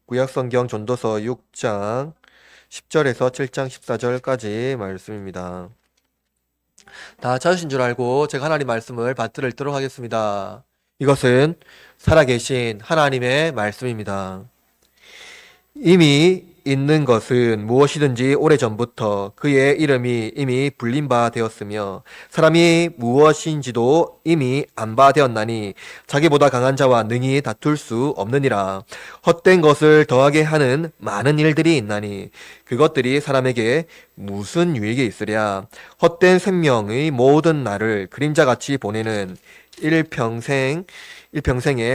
구약성경 전도서 6장 10절에서 7장 14절까지 말씀입니다. 다 찾으신 줄 알고 제가 하나님 말씀을 받들어 읽도록 하겠습니다. 이것은 살아계신 하나님의 말씀입니다. 이미 있는 것은 무엇이든지 오래전부터 그의 이름이 이미 불린 바 되었으며 사람이 무엇인지도 이미 안 바 되었나니 자기보다 강한 자와 능히 다툴 수 없느니라. 헛된 것을 더하게 하는 많은 일들이 있나니 그것들이 사람에게 무슨 유익이 있으랴. 헛된 생명의 모든 날을 그림자같이 보내는 일평생에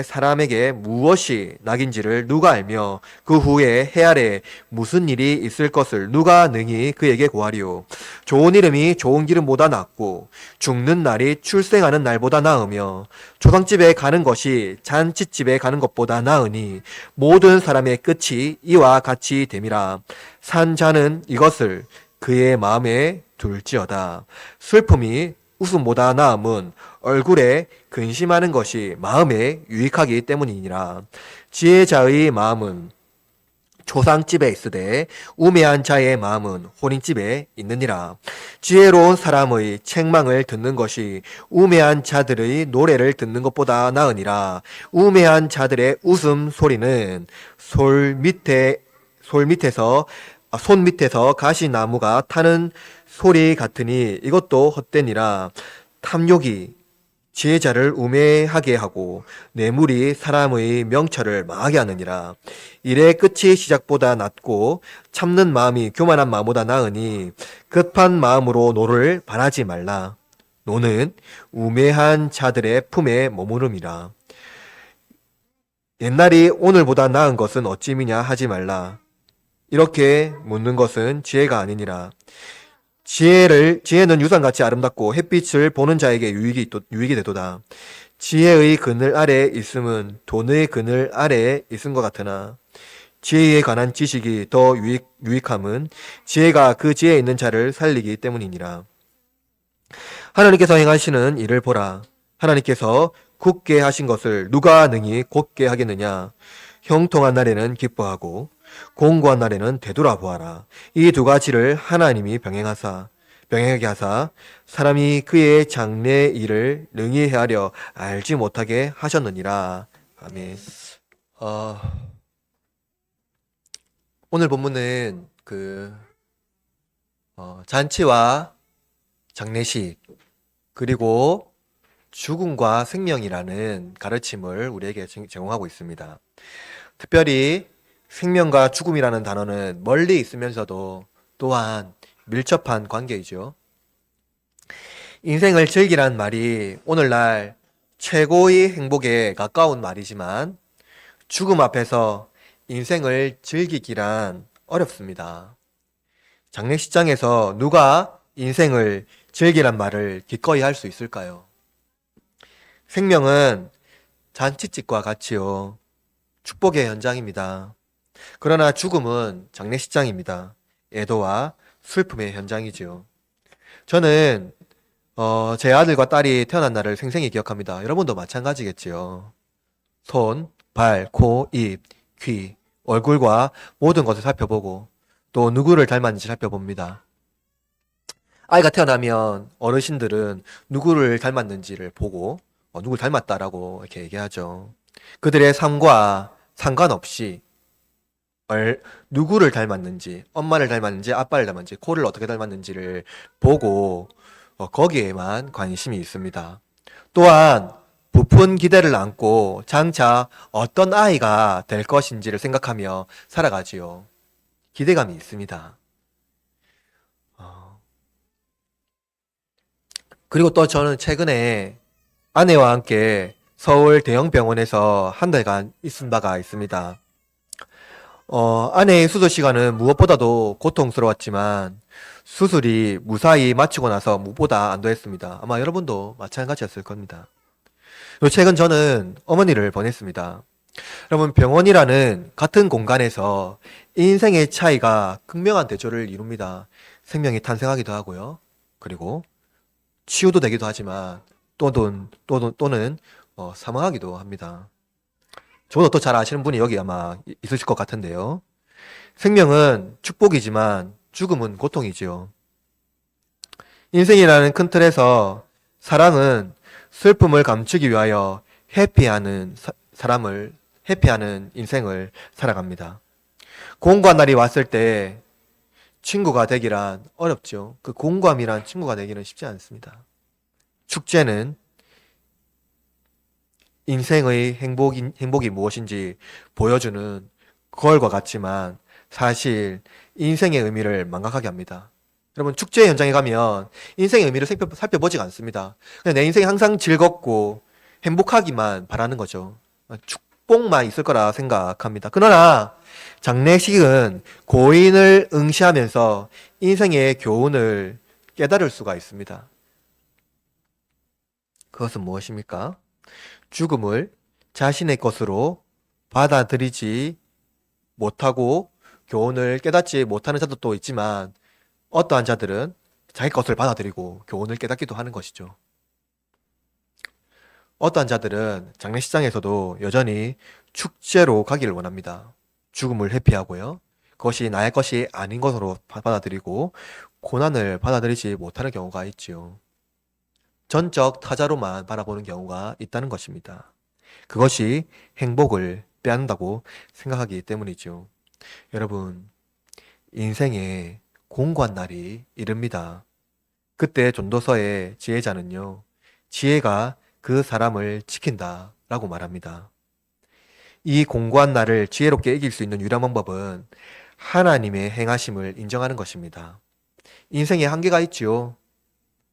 사람에게 무엇이 낙인지를 누가 알며 그 후에 해 아래 무슨 일이 있을 것을 누가 능히 그에게 고하리요. 좋은 이름이 좋은 기름보다 낫고 죽는 날이 출생하는 날보다 나으며 초상집에 가는 것이 잔치집에 가는 것보다 나으니 모든 사람의 끝이 이와 같이 됨이라. 산 자는 이것을 그의 마음에 둘지어다. 슬픔이 웃음보다 나음은 얼굴에 근심하는 것이 마음에 유익하기 때문이니라. 지혜자의 마음은 초상집에 있으되 우매한 자의 마음은 혼인집에 있느니라. 지혜로운 사람의 책망을 듣는 것이 우매한 자들의 노래를 듣는 것보다 나으니라. 우매한 자들의 웃음 소리는 손 밑에서 가시나무가 타는 소리 같으니 이것도 헛되니라. 탐욕이 지혜자를 우매하게 하고 뇌물이 사람의 명철을 망하게 하느니라. 일의 끝이 시작보다 낫고 참는 마음이 교만한 마음보다 나으니 급한 마음으로 노를 바라지 말라. 노는 우매한 자들의 품에 머무름이라. 옛날이 오늘보다 나은 것은 어찌미냐 하지 말라. 이렇게 묻는 것은 지혜가 아니니라. 지혜는 유산같이 아름답고 햇빛을 보는 자에게 유익이 되도다. 지혜의 그늘 아래에 있음은 돈의 그늘 아래에 있은 것 같으나 지혜에 관한 지식이 더 유익함은 지혜가 그 지혜에 있는 자를 살리기 때문이니라. 하나님께서 행하시는 일을 보라. 하나님께서 굳게 하신 것을 누가 능히 곧게 하겠느냐. 형통한 날에는 기뻐하고 공고한 날에는 되돌아보아라. 이 두 가지를 하나님이 병행하게 하사 사람이 그의 장래 일을 능히 헤아려 알지 못하게 하셨느니라. 아멘. 오늘 본문은 잔치와 장례식 그리고 죽음과 생명이라는 가르침을 우리에게 제공하고 있습니다. 특별히 생명과 죽음이라는 단어는 멀리 있으면서도 또한 밀접한 관계이죠. 인생을 즐기란 말이 오늘날 최고의 행복에 가까운 말이지만 죽음 앞에서 인생을 즐기기란 어렵습니다. 장례식장에서 누가 인생을 즐기란 말을 기꺼이 할 수 있을까요? 생명은 잔치집과 같이요. 축복의 현장입니다. 그러나 죽음은 장례식장입니다. 애도와 슬픔의 현장이지요. 저는 제 아들과 딸이 태어난 날을 생생히 기억합니다. 여러분도 마찬가지겠지요. 손, 발, 코, 입, 귀, 얼굴과 모든 것을 살펴보고 또 누구를 닮았는지 살펴봅니다. 아이가 태어나면 어르신들은 누구를 닮았는지를 보고 누굴 닮았다라고 이렇게 얘기하죠. 그들의 삶과 상관없이 누구를 닮았는지, 엄마를 닮았는지, 아빠를 닮았는지, 코를 어떻게 닮았는지를 보고 거기에만 관심이 있습니다. 또한 부푼 기대를 안고 장차 어떤 아이가 될 것인지를 생각하며 살아가지요. 기대감이 있습니다. 그리고 또 저는 최근에 아내와 함께 서울 대형병원에서 한 달간 있은 바가 있습니다. 아내의 수술 시간은 무엇보다도 고통스러웠지만 수술이 무사히 마치고 나서 무엇보다 안도했습니다. 아마 여러분도 마찬가지였을 겁니다. 그리고 최근 저는 어머니를 보냈습니다. 여러분, 병원이라는 같은 공간에서 인생의 차이가 극명한 대조를 이룹니다. 생명이 탄생하기도 하고요. 그리고 치유도 되기도 하지만 또는 사망하기도 합니다. 저보다 더 잘 아시는 분이 여기 아마 있으실 것 같은데요. 생명은 축복이지만 죽음은 고통이지요. 인생이라는 큰 틀에서 사랑은 슬픔을 감추기 위하여 회피하는 사람을 회피하는 인생을 살아갑니다. 공고한 날이 왔을 때 친구가 되기란 어렵죠. 그 공고함이란 친구가 되기는 쉽지 않습니다. 축제는 인생의 행복이 무엇인지 보여주는 거울과 같지만 사실 인생의 의미를 망각하게 합니다. 여러분, 축제 현장에 가면 인생의 의미를 살펴보지가 않습니다. 그냥 내 인생이 항상 즐겁고 행복하기만 바라는 거죠. 축복만 있을 거라 생각합니다. 그러나 장례식은 고인을 응시하면서 인생의 교훈을 깨달을 수가 있습니다. 그것은 무엇입니까? 죽음을 자신의 것으로 받아들이지 못하고 교훈을 깨닫지 못하는 자들도 있지만 어떠한 자들은 자기 것을 받아들이고 교훈을 깨닫기도 하는 것이죠. 어떠한 자들은 장례식장에서도 여전히 축제로 가기를 원합니다. 죽음을 회피하고요. 그것이 나의 것이 아닌 것으로 받아들이고 고난을 받아들이지 못하는 경우가 있지요. 전적 타자로만 바라보는 경우가 있다는 것입니다. 그것이 행복을 빼앗는다고 생각하기 때문이죠. 여러분, 인생에 공고한 날이 이릅니다. 그때 전도서의 지혜자는요, 지혜가 그 사람을 지킨다 라고 말합니다. 이 공고한 날을 지혜롭게 이길 수 있는 유일한 방법은 하나님의 행하심을 인정하는 것입니다. 인생에 한계가 있지요.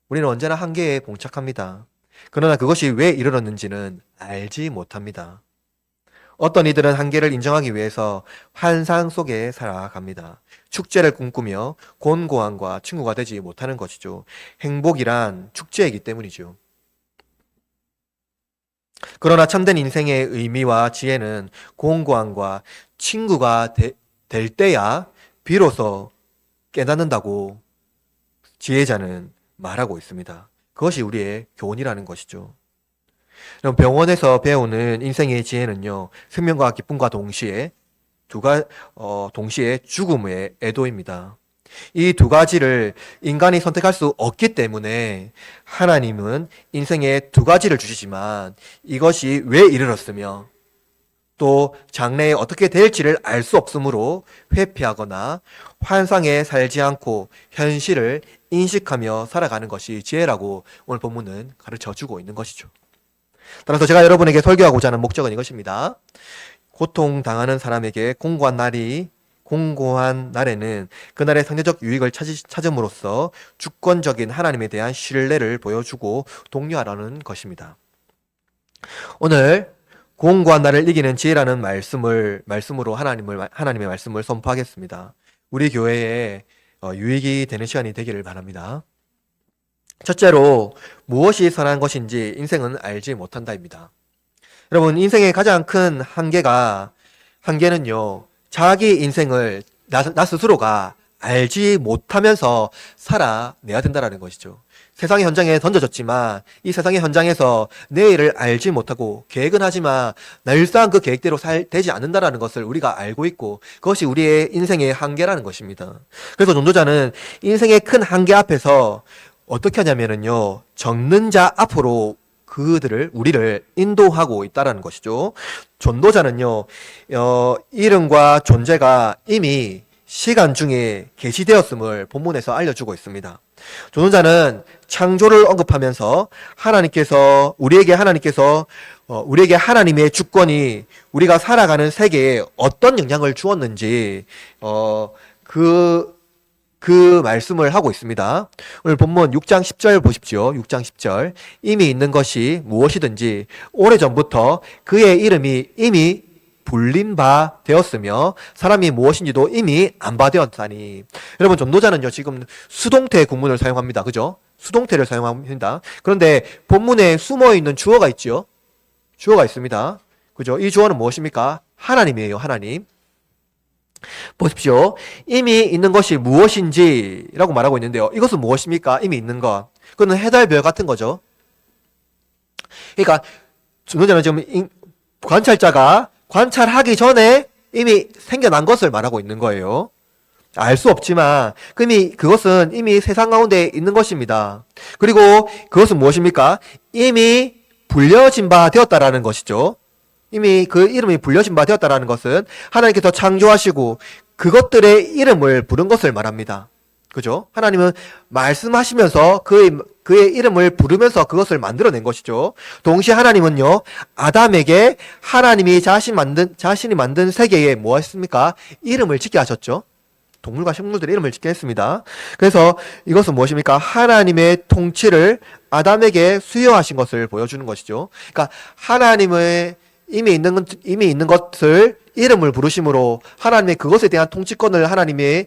우리는 언제나 한계에 봉착합니다. 그러나 그것이 왜 이르렀는지는 알지 못합니다. 어떤 이들은 한계를 인정하기 위해서 환상 속에 살아갑니다. 축제를 꿈꾸며 곤고함과 친구가 되지 못하는 것이죠. 행복이란 축제이기 때문이죠. 그러나 참된 인생의 의미와 지혜는 곤고함과 친구가 될 때야 비로소 깨닫는다고 지혜자는 말하고 있습니다. 그것이 우리의 교훈이라는 것이죠. 병원에서 배우는 인생의 지혜는요, 생명과 기쁨과 동시에 동시에 죽음의 애도입니다. 이 두 가지를 인간이 선택할 수 없기 때문에 하나님은 인생의 두 가지를 주시지만 이것이 왜 이르렀으며 또 장래에 어떻게 될지를 알 수 없으므로 회피하거나 환상에 살지 않고 현실을 인식하며 살아가는 것이 지혜라고 오늘 본문은 가르쳐주고 있는 것이죠. 따라서 제가 여러분에게 설교하고자 하는 목적은 이것입니다. 고통당하는 사람에게 공고한 날에는 그날의 상대적 유익을 찾음으로써 주권적인 하나님에 대한 신뢰를 보여주고 독려하라는 것입니다. 오늘 공고한 날을 이기는 지혜라는 말씀으로 하나님의 말씀을 선포하겠습니다. 우리 교회에 유익이 되는 시간이 되기를 바랍니다. 첫째로 무엇이 선한 것인지 인생은 알지 못한다입니다. 여러분, 인생의 가장 큰 한계는요, 자기 인생을 나 스스로가 알지 못하면서 살아내야 된다는 것이죠. 세상의 현장에 던져졌지만 이 세상의 현장에서 내일을 알지 못하고 계획은 하지만 늘상 그 계획대로 되지 않는다는 것을 우리가 알고 있고 그것이 우리의 인생의 한계라는 것입니다. 그래서 전도자는 인생의 큰 한계 앞에서 어떻게 하냐면요, 적는 자 앞으로 우리를 인도하고 있다라는 것이죠. 전도자는요, 이름과 존재가 이미 시간 중에 계시되었음을 본문에서 알려주고 있습니다. 전도자는 창조를 언급하면서 우리에게 하나님의 주권이 우리가 살아가는 세계에 어떤 영향을 주었는지 그 말씀을 하고 있습니다. 오늘 본문 6장 10절 보십시오. 6장 10절. 이미 있는 것이 무엇이든지 오래전부터 그의 이름이 이미 불린 바 되었으며 사람이 무엇인지도 이미 안 바 되었다니. 여러분, 전도자는요, 지금 수동태 구문을 사용합니다. 그죠? 수동태를 사용합니다. 그런데 본문에 숨어있는 주어가 있죠? 주어가 있습니다. 그죠? 이 주어는 무엇입니까? 하나님이에요. 하나님. 보십시오. 이미 있는 것이 무엇인지라고 말하고 있는데요. 이것은 무엇입니까? 이미 있는 것. 그거는 해달별 같은 거죠. 그러니까 전도자는 지금 관찰자가 관찰하기 전에 이미 생겨난 것을 말하고 있는 거예요. 알 수 없지만 그것은 이미 세상 가운데 있는 것입니다. 그리고 그것은 무엇입니까? 이미 불려진 바 되었다라는 것이죠. 이미 그 이름이 불려진 바 되었다라는 것은 하나님께서 창조하시고 그것들의 이름을 부른 것을 말합니다. 그죠? 하나님은 말씀하시면서 그의 이름을 부르면서 그것을 만들어낸 것이죠. 동시에 하나님은요, 아담에게 하나님이 자신이 만든 세계에 뭐 했습니까? 이름을 짓게 하셨죠. 동물과 식물들의 이름을 짓게 했습니다. 그래서 이것은 무엇입니까? 하나님의 통치를 아담에게 수여하신 것을 보여주는 것이죠. 그러니까 하나님의 이미 있는 것을 이름을 부르심으로 하나님의 그것에 대한 통치권을 하나님이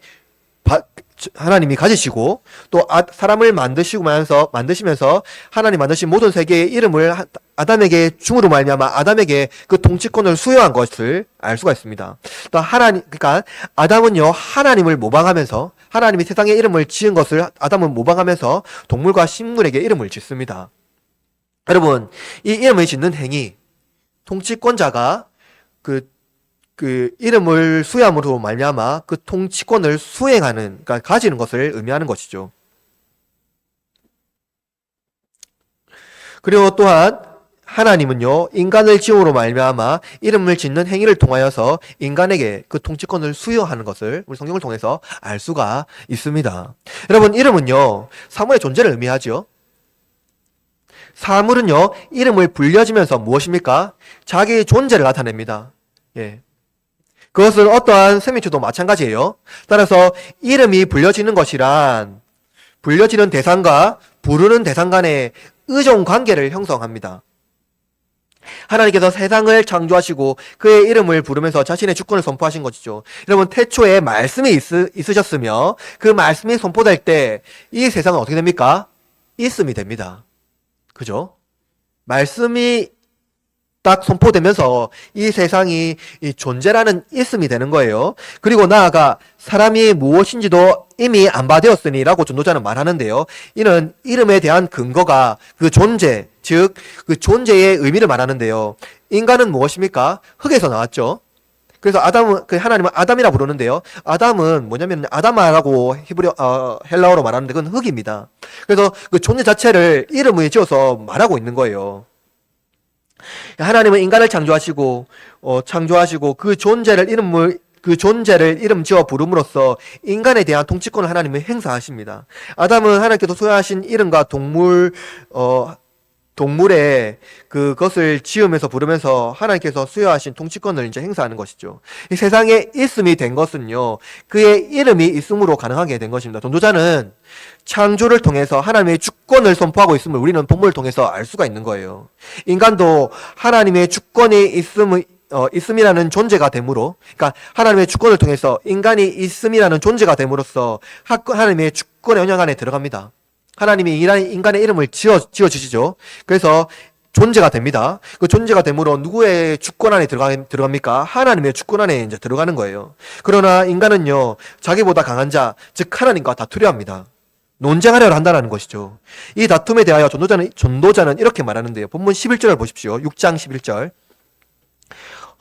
가지시고 또 사람을 만드시면서 하나님 만드신 모든 세계의 이름을 아담에게 중으로 말미암아 아담에게 그 통치권을 수여한 것을 알 수가 있습니다. 또 그러니까 아담은요 하나님을 모방하면서 하나님이 세상에 이름을 지은 것을 아담은 모방하면서 동물과 식물에게 이름을 짓습니다. 여러분, 이 이름을 짓는 행위, 통치권자가 그 이름을 수여함으로 말미암아 그 통치권을 그러니까 가지는 것을 의미하는 것이죠. 그리고 또한 하나님은요 인간을 지음으로 말미암아 이름을 짓는 행위를 통하여서 인간에게 그 통치권을 수여하는 것을 우리 성경을 통해서 알 수가 있습니다. 여러분, 이름은요 사물의 존재를 의미하죠. 사물은요 이름을 불려지면서 무엇입니까? 자기의 존재를 나타냅니다. 예. 그것은 어떠한 생명체도 마찬가지예요. 따라서 이름이 불려지는 것이란 불려지는 대상과 부르는 대상 간의 의존 관계를 형성합니다. 하나님께서 세상을 창조하시고 그의 이름을 부르면서 자신의 주권을 선포하신 것이죠. 여러분, 태초에 말씀이 있으셨으며 그 말씀이 선포될 때 이 세상은 어떻게 됩니까? 있음이 됩니다. 그죠? 말씀이 딱 선포되면서 이 세상이 이 존재라는 있음이 되는 거예요. 그리고 나아가 사람이 무엇인지도 이미 안바되었으니 라고 전도자는 말하는데요. 이는 이름에 대한 근거가 그 존재, 즉 그 존재의 의미를 말하는데요. 인간은 무엇입니까? 흙에서 나왔죠. 그래서 하나님은 아담이라 부르는데요. 아담은 뭐냐면 아담아라고 헬라어로 말하는데 그건 흙입니다. 그래서 그 존재 자체를 이름을 지어서 말하고 있는 거예요. 하나님은 인간을 창조하시고 그 존재를 이름 지어 부름으로써 인간에 대한 통치권을 하나님은 행사하십니다. 아담은 하나님께서 소유하신 이름과 동물의 그것을 지으면서 부르면서 하나님께서 수여하신 통치권을 이제 행사하는 것이죠. 이 세상에 있음이 된 것은요, 그의 이름이 있음으로 가능하게 된 것입니다. 전도자는 창조를 통해서 하나님의 주권을 선포하고 있음을 우리는 본문을 통해서 알 수가 있는 거예요. 인간도 하나님의 주권이 있음이라는 존재가 됨으로, 그러니까 하나님의 주권을 통해서 인간이 있음이라는 존재가 됨으로써 하나님의 주권의 영역 안에 들어갑니다. 하나님이 인간의 이름을 지어주시죠. 그래서 존재가 됩니다. 그 존재가 됨으로 누구의 주권 안에 들어갑니까? 하나님의 주권 안에 이제 들어가는 거예요. 그러나 인간은요, 자기보다 강한 자, 즉 하나님과 다투려 합니다. 논쟁하려 한다는 것이죠. 이 다툼에 대하여 전도자는 이렇게 말하는데요. 본문 11절을 보십시오. 6장 11절.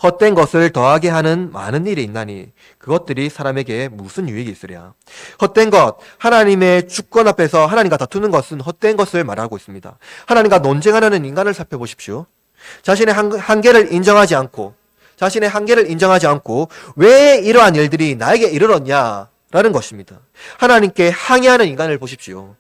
헛된 것을 더하게 하는 많은 일이 있나니 그것들이 사람에게 무슨 유익이 있으랴. 헛된 것, 하나님의 주권 앞에서 하나님과 다투는 것은 헛된 것을 말하고 있습니다. 하나님과 논쟁하려는 인간을 살펴보십시오. 자신의 한계를 인정하지 않고 왜 이러한 일들이 나에게 이르렀냐라는 것입니다. 하나님께 항의하는 인간을 보십시오.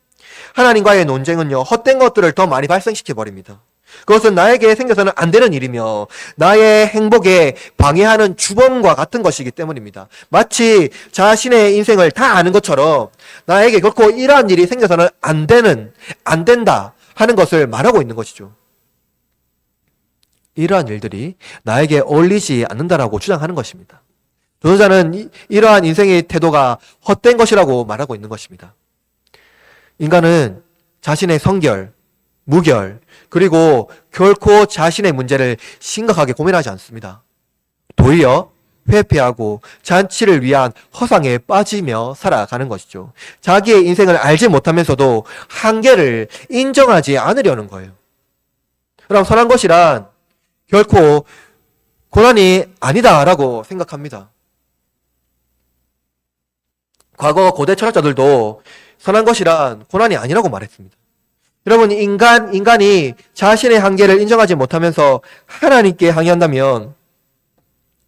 하나님과의 논쟁은요, 헛된 것들을 더 많이 발생시켜버립니다. 그것은 나에게 생겨서는 안 되는 일이며 나의 행복에 방해하는 주범과 같은 것이기 때문입니다. 마치 자신의 인생을 다 아는 것처럼 나에게 결코 이러한 일이 생겨서는 안 된다 하는 것을 말하고 있는 것이죠. 이러한 일들이 나에게 어울리지 않는다라고 주장하는 것입니다. 전도자는 이러한 인생의 태도가 헛된 것이라고 말하고 있는 것입니다. 인간은 자신의 성결, 무결, 그리고 결코 자신의 문제를 심각하게 고민하지 않습니다. 도리어 회피하고 잔치를 위한 허상에 빠지며 살아가는 것이죠. 자기의 인생을 알지 못하면서도 한계를 인정하지 않으려는 거예요. 그럼 선한 것이란 결코 고난이 아니다라고 생각합니다. 과거 고대 철학자들도 선한 것이란 고난이 아니라고 말했습니다. 여러분, 인간이 자신의 한계를 인정하지 못하면서 하나님께 항의한다면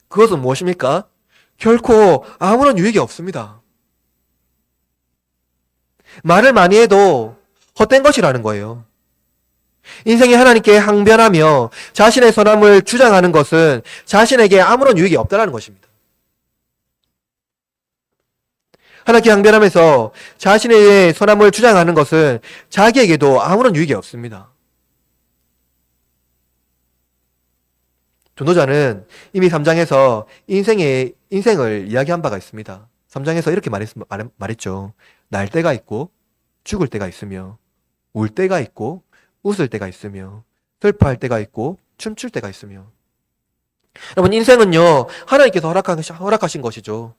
그것은 무엇입니까? 결코 아무런 유익이 없습니다. 말을 많이 해도 헛된 것이라는 거예요. 인생이 하나님께 항변하며 자신의 선함을 주장하는 것은 자신에게 아무런 유익이 없다는 것입니다. 하나님께 항변하면서 자신의 선함을 주장하는 것은 자기에게도 아무런 유익이 없습니다. 전도자는 이미 3장에서 인생을 이야기한 바가 있습니다. 3장에서 이렇게 말했죠. 날 때가 있고 죽을 때가 있으며 울 때가 있고 웃을 때가 있으며 슬퍼할 때가 있고 춤출 때가 있으며. 여러분, 인생은요 하나님께서 허락하신 것이죠.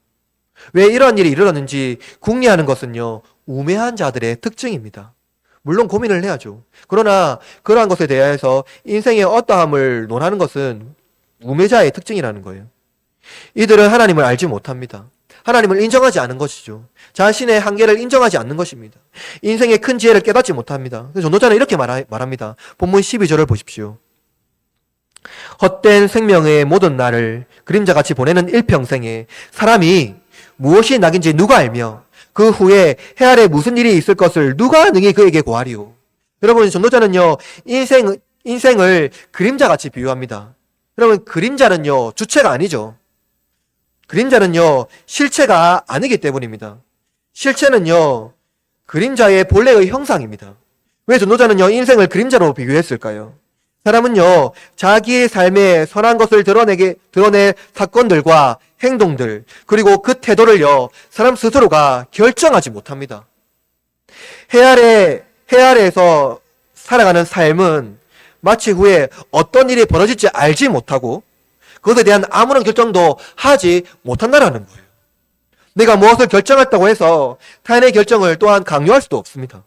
왜 이러한 일이 일어났는지 궁리하는 것은요 우매한 자들의 특징입니다. 물론 고민을 해야죠. 그러나 그러한 것에 대해서 인생의 어떠함을 논하는 것은 우매자의 특징이라는 거예요. 이들은 하나님을 알지 못합니다. 하나님을 인정하지 않은 것이죠. 자신의 한계를 인정하지 않는 것입니다. 인생의 큰 지혜를 깨닫지 못합니다. 전도자는 이렇게 말합니다. 본문 12절을 보십시오. 헛된 생명의 모든 날을 그림자같이 보내는 일평생에 사람이 무엇이 낙인지 누가 알며 그 후에 해 아래 무슨 일이 있을 것을 누가 능히 그에게 고하리요. 여러분, 전도자는요 인생을 그림자같이 비유합니다. 여러분, 그림자는요 주체가 아니죠. 그림자는요 실체가 아니기 때문입니다. 실체는요 그림자의 본래의 형상입니다. 왜 전도자는요 인생을 그림자로 비유했을까요? 사람은요 자기의 삶에 선한 것을 드러낼 사건들과 행동들, 그리고 그 태도를요 사람 스스로가 결정하지 못합니다. 해 아래에서 살아가는 삶은 마치 후에 어떤 일이 벌어질지 알지 못하고 그것에 대한 아무런 결정도 하지 못한다라는 거예요. 내가 무엇을 결정했다고 해서 타인의 결정을 또한 강요할 수도 없습니다.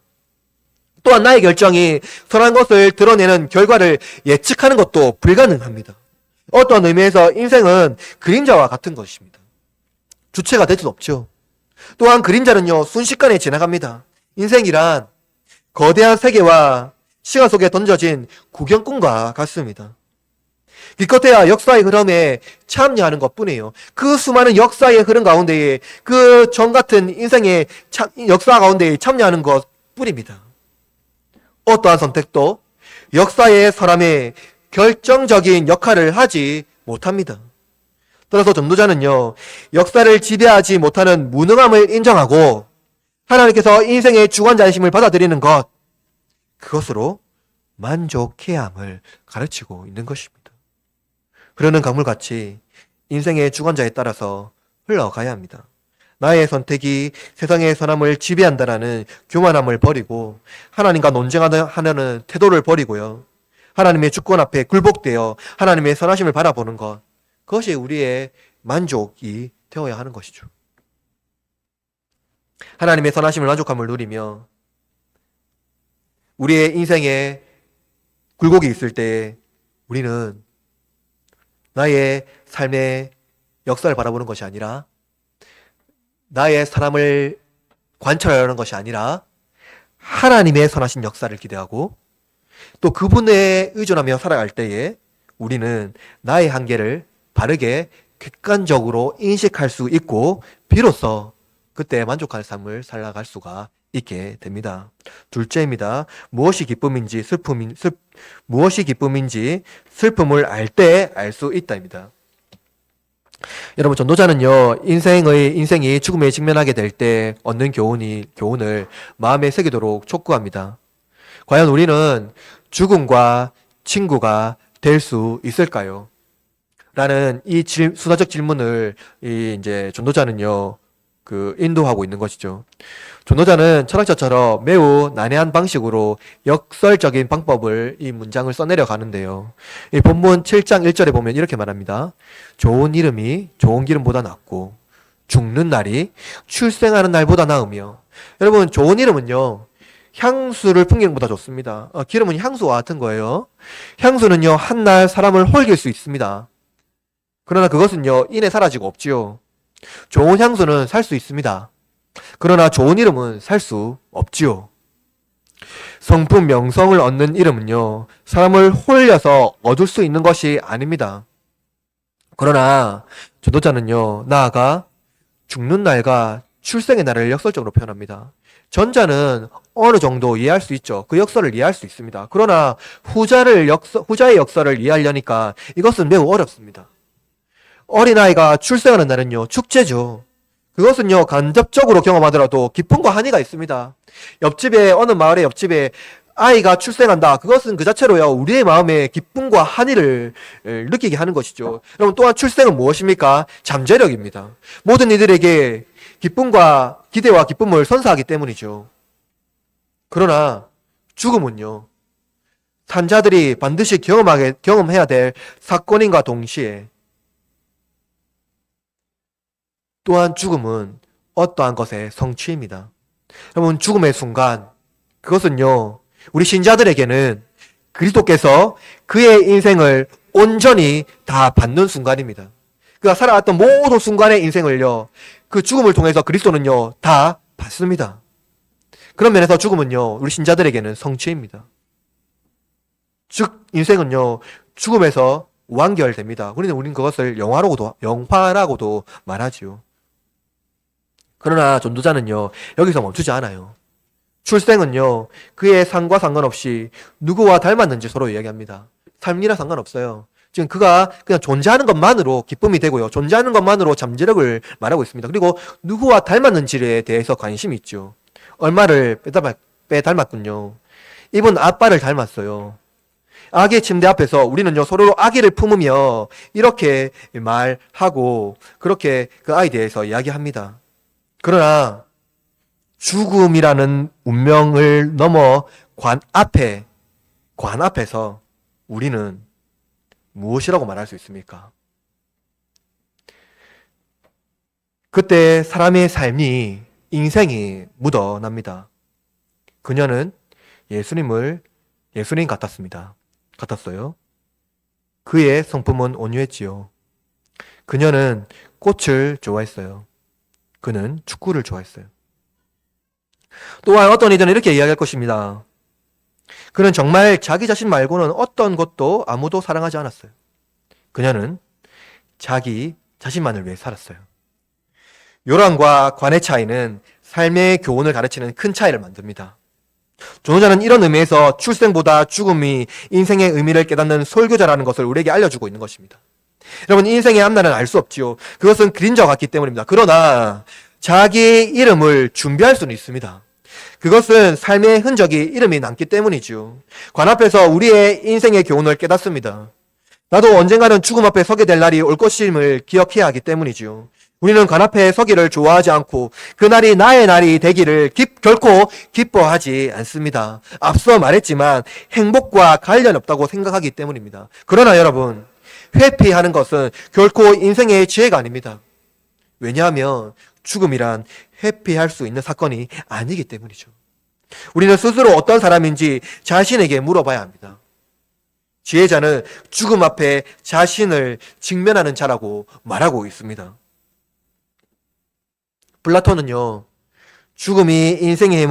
또한 나의 결정이 선한 것을 드러내는 결과를 예측하는 것도 불가능합니다. 어떤 의미에서 인생은 그림자와 같은 것입니다. 주체가 될 수 없죠. 또한 그림자는요 순식간에 지나갑니다. 인생이란 거대한 세계와 시간 속에 던져진 구경꾼과 같습니다. 기껏해야 역사의 흐름에 참여하는 것뿐이에요. 그 수많은 역사의 흐름 가운데에 그 정 같은 인생의 역사 가운데에 참여하는 것뿐입니다. 어떠한 선택도 역사의 사람의 결정적인 역할을 하지 못합니다. 따라서 전도자는요 역사를 지배하지 못하는 무능함을 인정하고 하나님께서 인생의 주관자이심을 받아들이는 것, 그것으로 만족해야 함을 가르치고 있는 것입니다. 흐르는 강물같이 인생의 주관자에 따라서 흘러가야 합니다. 나의 선택이 세상의 선함을 지배한다라는 교만함을 버리고 하나님과 논쟁하려는 태도를 버리고요. 하나님의 주권 앞에 굴복되어 하나님의 선하심을 바라보는 것, 그것이 우리의 만족이 되어야 하는 것이죠. 하나님의 선하심을 만족함을 누리며 우리의 인생에 굴곡이 있을 때 우리는 나의 삶의 역사를 바라보는 것이 아니라 나의 사람을 관찰하려는 것이 아니라 하나님의 선하신 역사를 기대하고 또 그분에 의존하며 살아갈 때에 우리는 나의 한계를 바르게 객관적으로 인식할 수 있고 비로소 그때 만족할 삶을 살아갈 수가 있게 됩니다. 둘째입니다. 무엇이 기쁨인지 슬픔을 알 때 알 수 있다입니다. 여러분, 전도자는요 인생이 죽음에 직면하게 될 때 얻는 교훈을 마음에 새기도록 촉구합니다. 과연 우리는 죽음과 친구가 될 수 있을까요? 라는 이 수사적 질문을 이제 전도자는요 인도하고 있는 것이죠. 전도자는 철학자처럼 매우 난해한 방식으로 역설적인 방법을 이 문장을 써내려 가는데요. 이 본문 7장 1절에 보면 이렇게 말합니다. 좋은 이름이 좋은 기름보다 낫고 죽는 날이 출생하는 날보다 나으며. 여러분, 좋은 이름은요 향수를 풍기는 것보다 좋습니다. 기름은 향수와 같은 거예요. 향수는요 한날 사람을 홀길 수 있습니다. 그러나 그것은요, 인해 사라지고 없지요. 좋은 향수는 살 수 있습니다. 그러나 좋은 이름은 살 수 없지요. 성품 명성을 얻는 이름은요, 사람을 홀려서 얻을 수 있는 것이 아닙니다. 그러나 전도자는요, 나아가 죽는 날과 출생의 날을 역설적으로 표현합니다. 전자는 어느 정도 이해할 수 있죠. 그 역설을 이해할 수 있습니다. 그러나 후자의 역설을 이해하려니까 이것은 매우 어렵습니다. 어린아이가 출생하는 날은요, 축제죠. 그것은요, 간접적으로 경험하더라도 기쁨과 한이가 있습니다. 어느 마을의 옆집에 아이가 출생한다. 그것은 그 자체로요, 우리의 마음에 기쁨과 한이를 느끼게 하는 것이죠. 여러분, 또한 출생은 무엇입니까? 잠재력입니다. 모든 이들에게 기쁨과 기대와 기쁨을 선사하기 때문이죠. 그러나 죽음은요, 산자들이 반드시 경험해야 될 사건인가 동시에 또한 죽음은 어떠한 것의 성취입니다. 여러분, 죽음의 순간, 그것은요, 우리 신자들에게는 그리스도께서 그의 인생을 온전히 다 받는 순간입니다. 그가 살아왔던 모든 순간의 인생을요, 그 죽음을 통해서 그리스도는요, 다 받습니다. 그런 면에서 죽음은요, 우리 신자들에게는 성취입니다. 즉, 인생은요, 죽음에서 완결됩니다. 우리는 그것을 영화라고도 말하지요. 그러나 전도자는요, 여기서 멈추지 않아요. 출생은요, 그의 상과 상관없이 누구와 닮았는지 서로 이야기합니다. 삶이나 상관없어요. 지금 그가 그냥 존재하는 것만으로 기쁨이 되고요. 존재하는 것만으로 잠재력을 말하고 있습니다. 그리고 누구와 닮았는지에 대해서 관심이 있죠. 얼마를 닮았군요. 이분 아빠를 닮았어요. 아기의 침대 앞에서 우리는요, 서로 아기를 품으며 이렇게 말하고 그렇게 그 아이에 대해서 이야기합니다. 그러나 죽음이라는 운명을 넘어 관 앞에서 우리는 무엇이라고 말할 수 있습니까? 그때 사람의 삶이, 인생이 묻어납니다. 그녀는 예수님 같았어요. 그의 성품은 온유했지요. 그녀는 꽃을 좋아했어요. 그는 축구를 좋아했어요. 또한 어떤 이들은 이렇게 이야기할 것입니다. 그는 정말 자기 자신 말고는 어떤 것도 아무도 사랑하지 않았어요. 그녀는 자기 자신만을 위해 살았어요. 요란과 관의 차이는 삶의 교훈을 가르치는 큰 차이를 만듭니다. 전도자는 이런 의미에서 출생보다 죽음이 인생의 의미를 깨닫는 설교자라는 것을 우리에게 알려주고 있는 것입니다. 여러분, 인생의 앞날은 알 수 없지요. 그것은 그림자와 같기 때문입니다. 그러나 자기 이름을 준비할 수는 있습니다. 그것은 삶의 흔적이 이름이 남기 때문이죠. 관 앞에서 우리의 인생의 교훈을 깨닫습니다. 나도 언젠가는 죽음 앞에 서게 될 날이 올 것임을 기억해야 하기 때문이죠. 우리는 관 앞에 서기를 좋아하지 않고 그날이 나의 날이 되기를 결코 기뻐하지 않습니다. 앞서 말했지만 행복과 관련 없다고 생각하기 때문입니다. 그러나 여러분, 회피하는 것은 결코 인생의 지혜가 아닙니다. 왜냐하면 죽음이란 회피할 수 있는 사건이 아니기 때문이죠. 우리는 스스로 어떤 사람인지 자신에게 물어봐야 합니다. 지혜자는 죽음 앞에 자신을 직면하는 자라고 말하고 있습니다. 플라톤은요, 죽음이 인생의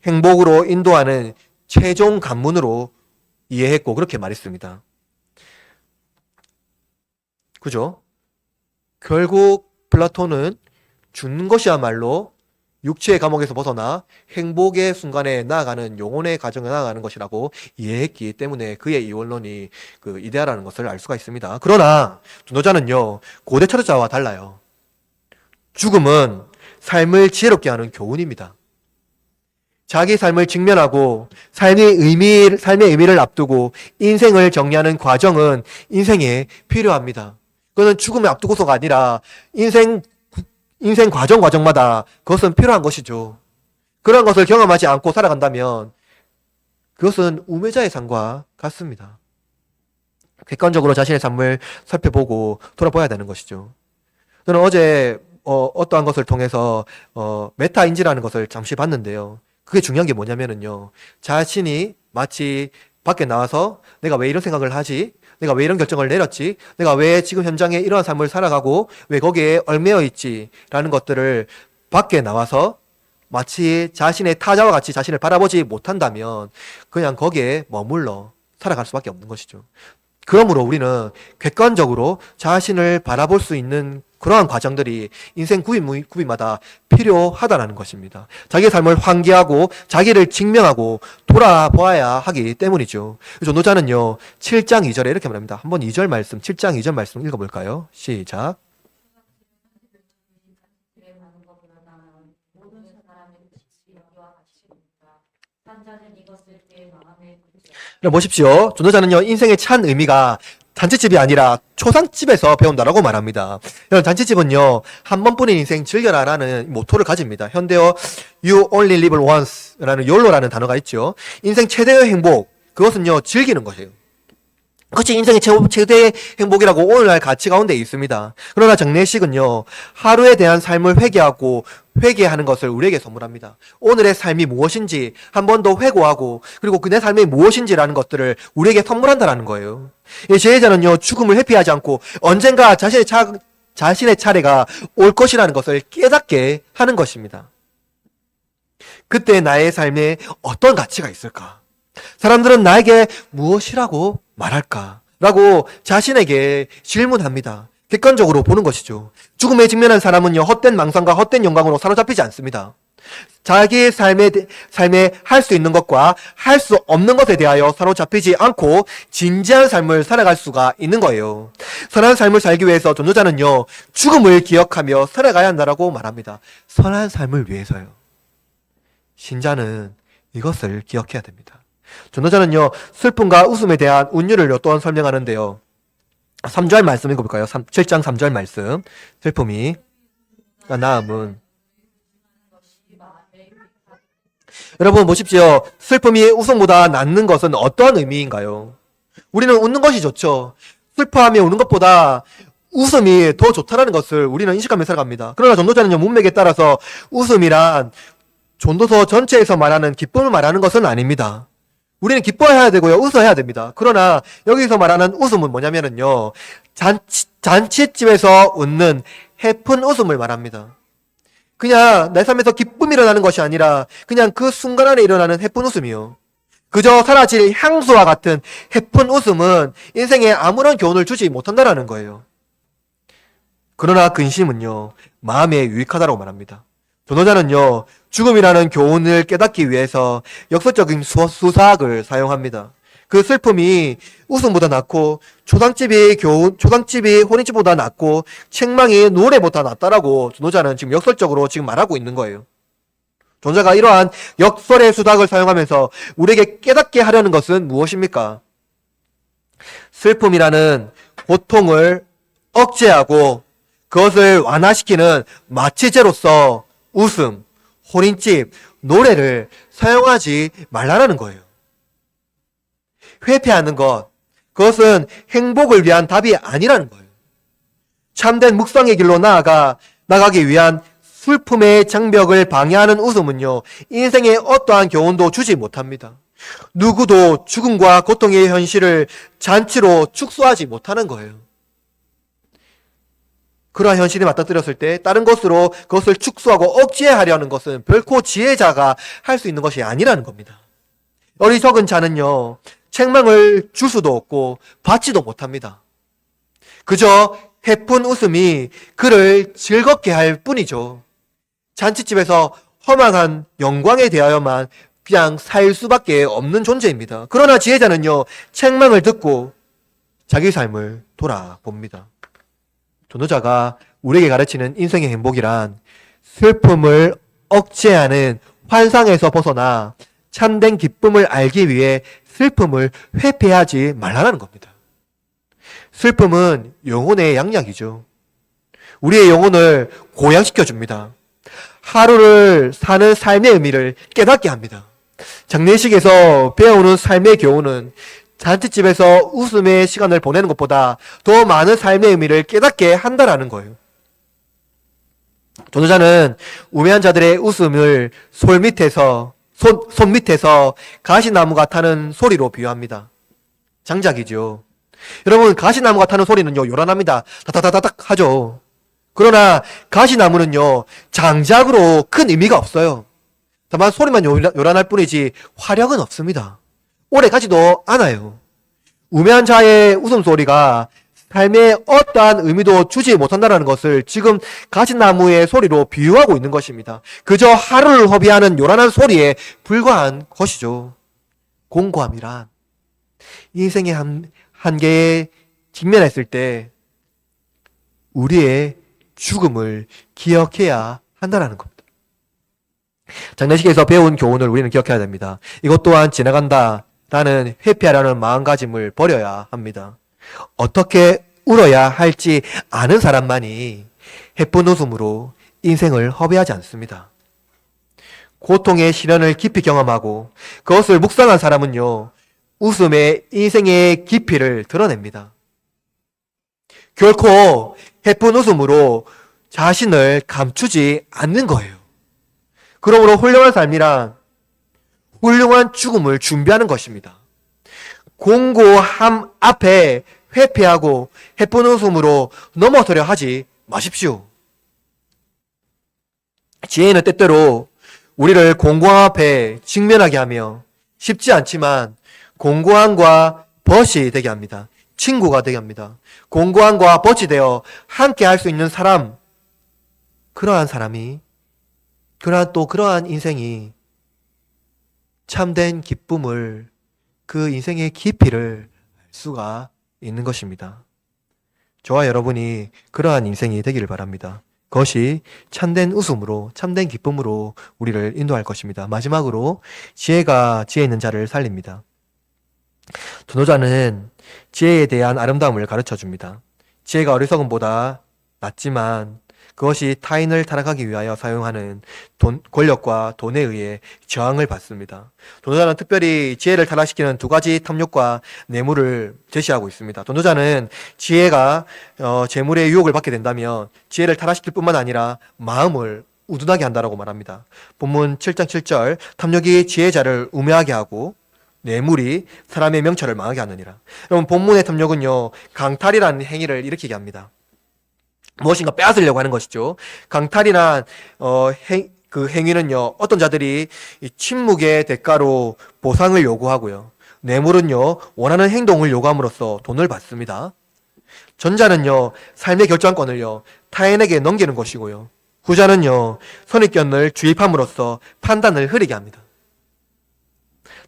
행복으로 인도하는 최종 관문으로 이해했고 그렇게 말했습니다. 그죠? 결국 플라톤은 죽는 것이야말로 육체의 감옥에서 벗어나 행복의 순간에 나아가는 영혼의 과정에 나아가는 것이라고 이해했기 때문에 그의 이원론이 이데아라는 것을 알 수가 있습니다. 그러나 전도자는요, 고대 철학자와 달라요. 죽음은 삶을 지혜롭게 하는 교훈입니다. 자기 삶을 직면하고 삶의 의미를 앞두고 인생을 정리하는 과정은 인생에 필요합니다. 그것은 죽음을 앞두고서가 아니라 인생 과정마다 그것은 필요한 것이죠. 그런 것을 경험하지 않고 살아간다면 그것은 우매자의 삶과 같습니다. 객관적으로 자신의 삶을 살펴보고 돌아봐야 되는 것이죠. 저는 어제 어떠한 것을 통해서 메타인지라는 것을 잠시 봤는데요. 그게 중요한 게 뭐냐면은요, 자신이 마치 밖에 나와서 내가 왜 이런 생각을 하지? 내가 왜 이런 결정을 내렸지? 내가 왜 지금 현장에 이러한 삶을 살아가고 왜 거기에 얽매여 있지? 라는 것들을 밖에 나와서 마치 자신의 타자와 같이 자신을 바라보지 못한다면 그냥 거기에 머물러 살아갈 수밖에 없는 것이죠. 그러므로 우리는 객관적으로 자신을 바라볼 수 있는 그러한 과정들이 인생 구비마다 필요하다는 것입니다. 자기의 삶을 환기하고 자기를 증명하고 돌아보아야 하기 때문이죠. 전도자는요 7장 2절에 이렇게 말합니다. 한번 2절 말씀 7장 2절 말씀 읽어볼까요? 시작. 보십시오. 전도자는요 인생의 찬 의미가 잔치집이 아니라 초상집에서 배운다라고 말합니다. 여러분 잔치집은요 한 번뿐인 인생 즐겨라라는 모토를 가집니다. 현대어 You only live once라는 YOLO라는 단어가 있죠. 인생 최대의 행복 그것은요 즐기는 것이에요. 그것이 인생의 최대의 행복이라고 오늘날 가치 가운데 있습니다. 그러나 장례식은요 하루에 대한 삶을 회개하고 회개하는 것을 우리에게 선물합니다. 오늘의 삶이 무엇인지 한 번 더 회고하고 그리고 그 내 삶이 무엇인지라는 것들을 우리에게 선물한다는 거예요. 이 제자는요 죽음을 회피하지 않고 언젠가 자신의 차례가 올 것이라는 것을 깨닫게 하는 것입니다. 그때 나의 삶에 어떤 가치가 있을까? 사람들은 나에게 무엇이라고 말할까? 라고 자신에게 질문합니다. 객관적으로 보는 것이죠. 죽음에 직면한 사람은요 헛된 망상과 헛된 영광으로 사로잡히지 않습니다. 자기의 삶에 할 수 있는 것과 할 수 없는 것에 대하여 사로잡히지 않고 진지한 삶을 살아갈 수가 있는 거예요. 선한 삶을 살기 위해서 전도자는요 죽음을 기억하며 살아가야 한다라고 말합니다. 선한 삶을 위해서요. 신자는 이것을 기억해야 됩니다. 전도자는요 슬픔과 웃음에 대한 운율을 또한 설명하는데요. 3절 말씀 읽어볼까요? 7장 3절 말씀. 슬픔이 나음은 여러분 보십시오. 슬픔이 웃음보다 낫는 것은 어떠한 의미인가요? 우리는 웃는 것이 좋죠. 슬퍼하며 우는 것보다 웃음이 더 좋다는 것을 우리는 인식하며 살아갑니다. 그러나 전도자는요 문맥에 따라서 웃음이란 전도서 전체에서 말하는 기쁨을 말하는 것은 아닙니다. 우리는 기뻐해야 되고요. 웃어야 됩니다. 그러나 여기서 말하는 웃음은 뭐냐면요. 잔치집에서 웃는 해픈 웃음을 말합니다. 그냥 내 삶에서 기쁨이 일어나는 것이 아니라 그냥 그 순간 안에 일어나는 해픈 웃음이요. 그저 사라질 향수와 같은 해픈 웃음은 인생에 아무런 교훈을 주지 못한다는 거예요. 그러나 근심은요. 마음에 유익하다고 말합니다. 전도자는요 죽음이라는 교훈을 깨닫기 위해서 역설적인 수사학을 사용합니다. 그 슬픔이 웃음보다 낫고 초상집이 혼인집보다 낫고 책망이 노래보다 낫다라고 전도자는 지금 역설적으로 지금 말하고 있는 거예요. 전도자가 이러한 역설의 수학을 사용하면서 우리에게 깨닫게 하려는 것은 무엇입니까? 슬픔이라는 고통을 억제하고 그것을 완화시키는 마취제로서 웃음, 혼인집, 노래를 사용하지 말라는 거예요. 회피하는 것, 그것은 행복을 위한 답이 아니라는 거예요. 참된 묵상의 길로 나가기 위한 슬픔의 장벽을 방해하는 웃음은요, 인생에 어떠한 교훈도 주지 못합니다. 누구도 죽음과 고통의 현실을 잔치로 축소하지 못하는 거예요. 그러한 현실이 맞닥뜨렸을 때 다른 것으로 그것을 축소하고 억제하려는 것은 결코 지혜자가 할 수 있는 것이 아니라는 겁니다. 어리석은 자는요 책망을 줄 수도 없고 받지도 못합니다. 그저 해픈 웃음이 그를 즐겁게 할 뿐이죠. 잔치집에서 허망한 영광에 대하여만 그냥 살 수밖에 없는 존재입니다. 그러나 지혜자는요 책망을 듣고 자기 삶을 돌아봅니다. 전도자가 우리에게 가르치는 인생의 행복이란 슬픔을 억제하는 환상에서 벗어나 참된 기쁨을 알기 위해 슬픔을 회피하지 말라는 겁니다. 슬픔은 영혼의 양약이죠. 우리의 영혼을 고양시켜줍니다. 하루를 사는 삶의 의미를 깨닫게 합니다. 장례식에서 배우는 삶의 교훈은 잔치집에서 웃음의 시간을 보내는 것보다 더 많은 삶의 의미를 깨닫게 한다라는 거예요. 전도자는 우매한 자들의 웃음을 손 밑에서 가시나무가 타는 소리로 비유합니다. 장작이죠. 여러분, 가시나무가 타는 소리는요, 요란합니다. 다다다닥 하죠. 그러나 가시나무는요, 장작으로 큰 의미가 없어요. 다만 소리만 요란할 뿐이지 화력은 없습니다. 오래 가지도 않아요. 우매한 자의 웃음소리가 삶에 어떠한 의미도 주지 못한다는 것을 지금 가시나무의 소리로 비유하고 있는 것입니다. 그저 하루를 허비하는 요란한 소리에 불과한 것이죠. 공고함이란 인생의 한계에 직면했을 때 우리의 죽음을 기억해야 한다는 겁니다. 장례식에서 배운 교훈을 우리는 기억해야 됩니다. 이것 또한 지나간다 라는 회피하려는 마음가짐을 버려야 합니다. 어떻게 울어야 할지 아는 사람만이 해픈 웃음으로 인생을 허비하지 않습니다. 고통의 시련을 깊이 경험하고 그것을 묵상한 사람은요, 웃음의 인생의 깊이를 드러냅니다. 결코 해픈 웃음으로 자신을 감추지 않는 거예요. 그러므로 훌륭한 삶이란 훌륭한 죽음을 준비하는 것입니다. 공고함 앞에 회피하고 해픈 웃음으로 넘어서려 하지 마십시오. 지혜는 때때로 우리를 공고함 앞에 직면하게 하며 쉽지 않지만 공고함과 벗이 되게 합니다. 친구가 되게 합니다. 공고함과 벗이 되어 함께 할 수 있는 사람, 그러한 사람이, 그러한 인생이 참된 기쁨을, 그 인생의 깊이를 알 수가 있는 것입니다. 저와 여러분이 그러한 인생이 되기를 바랍니다. 그것이 참된 웃음으로, 참된 기쁨으로 우리를 인도할 것입니다. 마지막으로 지혜가 지혜 있는 자를 살립니다. 전도자는 지혜에 대한 아름다움을 가르쳐 줍니다. 지혜가 어리석음보다 낫지만 그것이 타인을 타락하기 위하여 사용하는 권력과 돈에 의해 저항을 받습니다. 전도자는 특별히 지혜를 타락시키는 두 가지 탐욕과 뇌물을 제시하고 있습니다. 전도자는 지혜가 재물의 유혹을 받게 된다면 지혜를 타락시킬 뿐만 아니라 마음을 우둔하게 한다라고 말합니다. 본문 7장 7절, 탐욕이 지혜자를 우매하게 하고 뇌물이 사람의 명철을 망하게 하느니라. 여러분, 본문의 탐욕은요, 강탈이라는 행위를 일으키게 합니다. 무엇인가 빼앗으려고 하는 것이죠. 강탈이란 그 행위는요, 어떤 자들이 침묵의 대가로 보상을 요구하고요, 뇌물은요, 원하는 행동을 요구함으로써 돈을 받습니다. 전자는요, 삶의 결정권을요, 타인에게 넘기는 것이고요, 후자는요, 선입견을 주입함으로써 판단을 흐리게 합니다.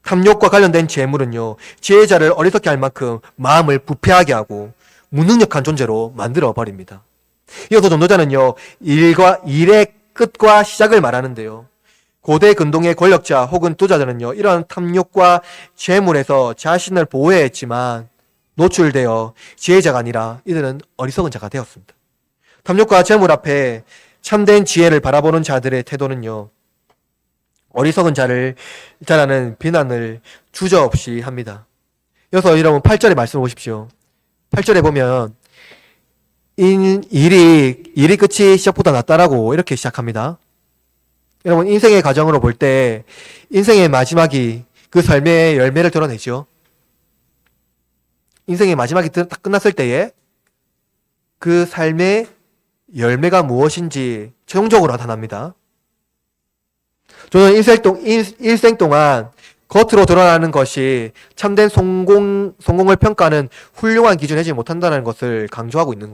탐욕과 관련된 재물은요, 지혜자를 어리석게 할 만큼 마음을 부패하게 하고 무능력한 존재로 만들어 버립니다. 이어서 전도자는요, 일의 끝과 시작을 말하는데요, 고대 근동의 권력자 혹은 투자자는요, 이러한 탐욕과 재물에서 자신을 보호했지만 노출되어 지혜자가 아니라 이들은 어리석은 자가 되었습니다. 탐욕과 재물 앞에 참된 지혜를 바라보는 자들의 태도는요, 어리석은 자라는 비난을 주저없이 합니다. 이어서 여러분 8절의 말씀을 보십시오. 8절에 보면 일이 끝이 시작보다 낫다라고 이렇게 시작합니다. 여러분, 인생의 과정으로 볼 때 인생의 마지막이 그 삶의 열매를 드러내죠. 인생의 마지막이 딱 끝났을 때에 그 삶의 열매가 무엇인지 최종적으로 나타납니다. 저는 일생 동안 겉으로 드러나는 것이 참된 성공을 평가하는 훌륭한 기준을 하지 못한다는 것을 강조하고 있는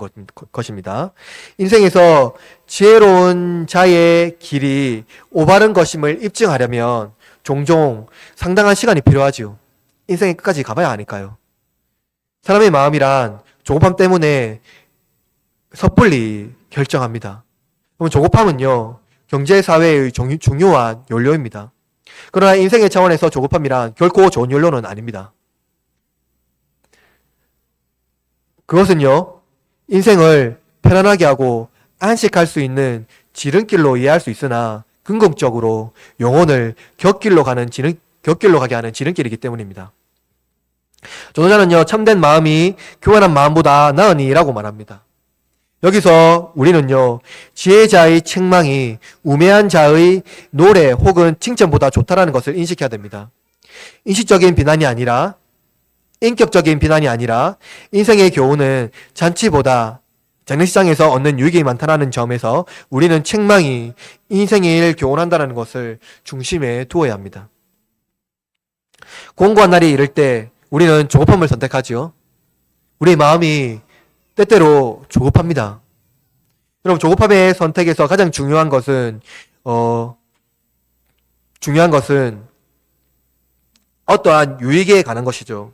것입니다. 인생에서 지혜로운 자의 길이 올바른 것임을 입증하려면 종종 상당한 시간이 필요하지요. 인생의 끝까지 가봐야 하니까요. 사람의 마음이란 조급함 때문에 섣불리 결정합니다. 그럼 조급함은요, 경제사회의 중요한 연료입니다. 그러나 인생의 차원에서 조급함이란 결코 좋은 연료는 아닙니다. 그것은요, 인생을 편안하게 하고 안식할 수 있는 지름길로 이해할 수 있으나 긍정적으로 영혼을 곁길로 가게 하는 지름길이기 때문입니다. 전도자는요, 참된 마음이 교만한 마음보다 나으니라고 말합니다. 여기서 우리는요, 지혜자의 책망이 우매한 자의 노래 혹은 칭찬보다 좋다라는 것을 인식해야 됩니다. 인식적인 비난이 아니라, 인격적인 비난이 아니라, 인생의 교훈은 잔치보다 장례식장에서 얻는 유익이 많다는 점에서 우리는 책망이 인생의 일 교훈한다는 것을 중심에 두어야 합니다. 공고한 날이 이를 때 우리는 조급함을 선택하지요. 우리 마음이 때때로 조급합니다. 여러분, 조급함의 선택에서 가장 중요한 것은 어떠한 유익에 관한 것이죠.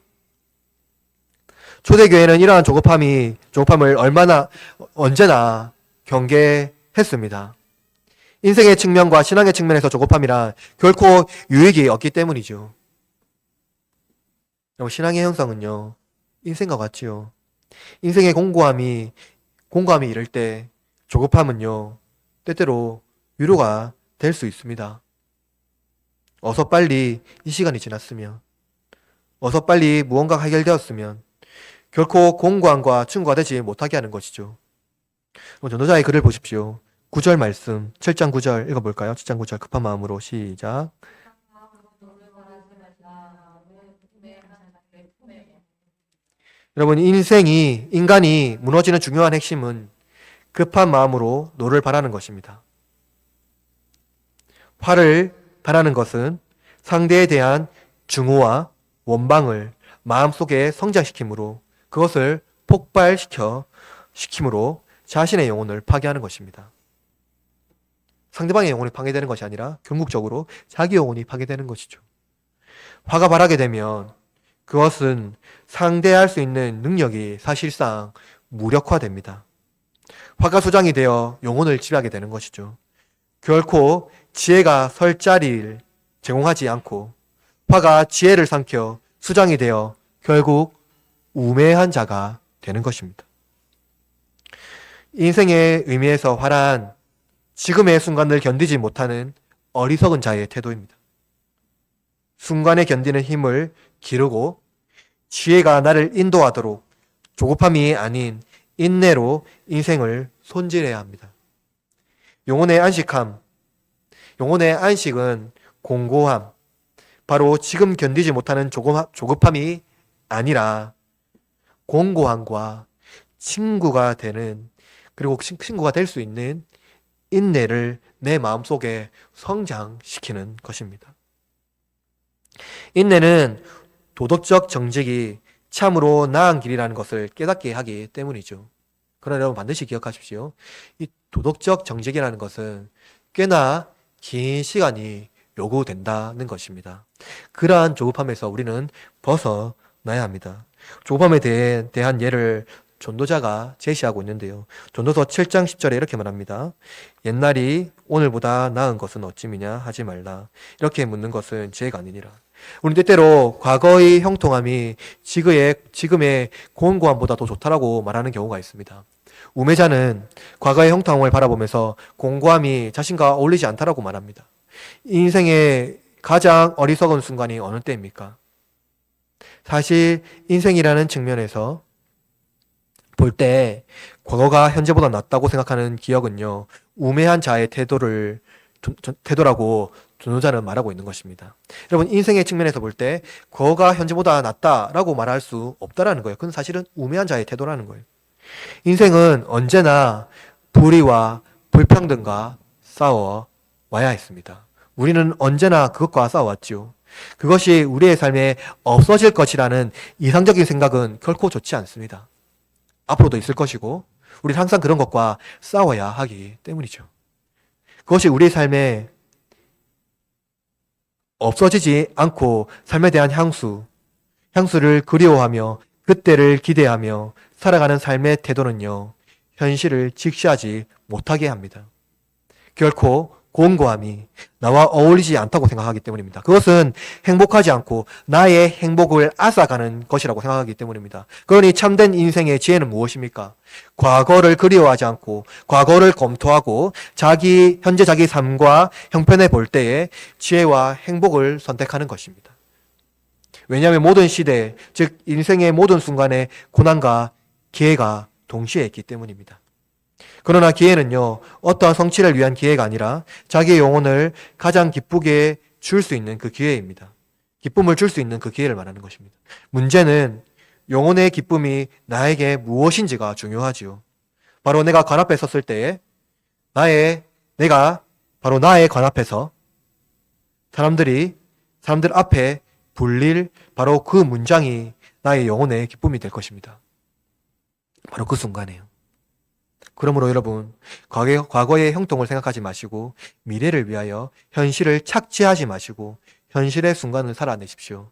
초대교회는 이러한 조급함을 언제나 경계했습니다. 인생의 측면과 신앙의 측면에서 조급함이란 결코 유익이 없기 때문이죠. 신앙의 형성은요, 인생과 같지요. 인생의 공고함이 이를 때 조급함은요, 때때로 위로가 될 수 있습니다. 어서 빨리 이 시간이 지났으면, 어서 빨리 무언가 해결되었으면 결코 공고함과 충고가 되지 못하게 하는 것이죠. 전도자의 글을 보십시오. 9절 말씀, 7장 9절 읽어볼까요? 7장 9절 급한 마음으로 시작. 여러분, 인간이 무너지는 중요한 핵심은 급한 마음으로 노를 바라는 것입니다. 화를 바라는 것은 상대에 대한 증오와 원망을 마음속에 성장시키므로 그것을 폭발시킴으로 자신의 영혼을 파괴하는 것입니다. 상대방의 영혼이 파괴되는 것이 아니라 결국적으로 자기 영혼이 파괴되는 것이죠. 화가 바라게 되면 그것은 상대할 수 있는 능력이 사실상 무력화됩니다. 화가 소장이 되어 영혼을 지배하게 되는 것이죠. 결코 지혜가 설 자리를 제공하지 않고 화가 지혜를 삼켜 수장이 되어 결국 우매한 자가 되는 것입니다. 인생의 의미에서 화란 지금의 순간을 견디지 못하는 어리석은 자의 태도입니다. 순간에 견디는 힘을 기르고 지혜가 나를 인도하도록 조급함이 아닌 인내로 인생을 손질해야 합니다. 영혼의 안식은 공고함, 바로 지금 견디지 못하는 조급함이 아니라 공고함과 친구가 되는, 그리고 친구가 될 수 있는 인내를 내 마음속에 성장시키는 것입니다. 인내는 도덕적 정직이 참으로 나은 길이라는 것을 깨닫게 하기 때문이죠. 그러나 여러분 반드시 기억하십시오. 이 도덕적 정직이라는 것은 꽤나 긴 시간이 요구된다는 것입니다. 그러한 조급함에서 우리는 벗어나야 합니다. 조급함에 대한 예를 전도자가 제시하고 있는데요. 전도서 7장 10절에 이렇게 말합니다. 옛날이 오늘보다 나은 것은 어찌미냐 하지 말라. 이렇게 묻는 것은 죄가 아니니라. 우리 때때로 과거의 형통함이 지금의 공고함보다 더 좋다라고 말하는 경우가 있습니다. 우매자는 과거의 형통함을 바라보면서 공고함이 자신과 어울리지 않다라고 말합니다. 인생의 가장 어리석은 순간이 어느 때입니까? 사실 인생이라는 측면에서 볼 때 과거가 현재보다 낫다고 생각하는 기억은요, 우매한 자의 태도라고 전도자는 말하고 있는 것입니다. 여러분, 인생의 측면에서 볼 때 과거가 현재보다 낫다라고 말할 수 없다라는 거예요. 그건 사실은 우매한 자의 태도라는 거예요. 인생은 언제나 불의와 불평등과 싸워와야 했습니다. 우리는 언제나 그것과 싸워왔지요. 그것이 우리의 삶에 없어질 것이라는 이상적인 생각은 결코 좋지 않습니다. 앞으로도 있을 것이고 우리는 항상 그런 것과 싸워야 하기 때문이죠. 그것이 우리의 삶에 없어지지 않고 삶에 대한 향수를 그리워하며 그때를 기대하며 살아가는 삶의 태도는요, 현실을 직시하지 못하게 합니다. 결코 공고함이 나와 어울리지 않다고 생각하기 때문입니다. 그것은 행복하지 않고 나의 행복을 앗아가는 것이라고 생각하기 때문입니다. 그러니 참된 인생의 지혜는 무엇입니까? 과거를 그리워하지 않고 과거를 검토하고 현재 자기 삶과 형편에 볼 때에 지혜와 행복을 선택하는 것입니다. 왜냐하면 모든 시대, 즉 인생의 모든 순간에 고난과 기회가 동시에 있기 때문입니다. 그러나 기회는요, 어떠한 성취를 위한 기회가 아니라 자기의 영혼을 가장 기쁘게 줄 수 있는 그 기회입니다. 기쁨을 줄 수 있는 그 기회를 말하는 것입니다. 문제는 영혼의 기쁨이 나에게 무엇인지가 중요하지요. 바로 내가 관 앞에 섰을 때에 내가 바로 나의 관 앞에서 사람들 앞에 불릴 바로 그 문장이 나의 영혼의 기쁨이 될 것입니다. 바로 그 순간에요. 그러므로 여러분, 과거의 형통을 생각하지 마시고 미래를 위하여 현실을 착취하지 마시고 현실의 순간을 살아내십시오.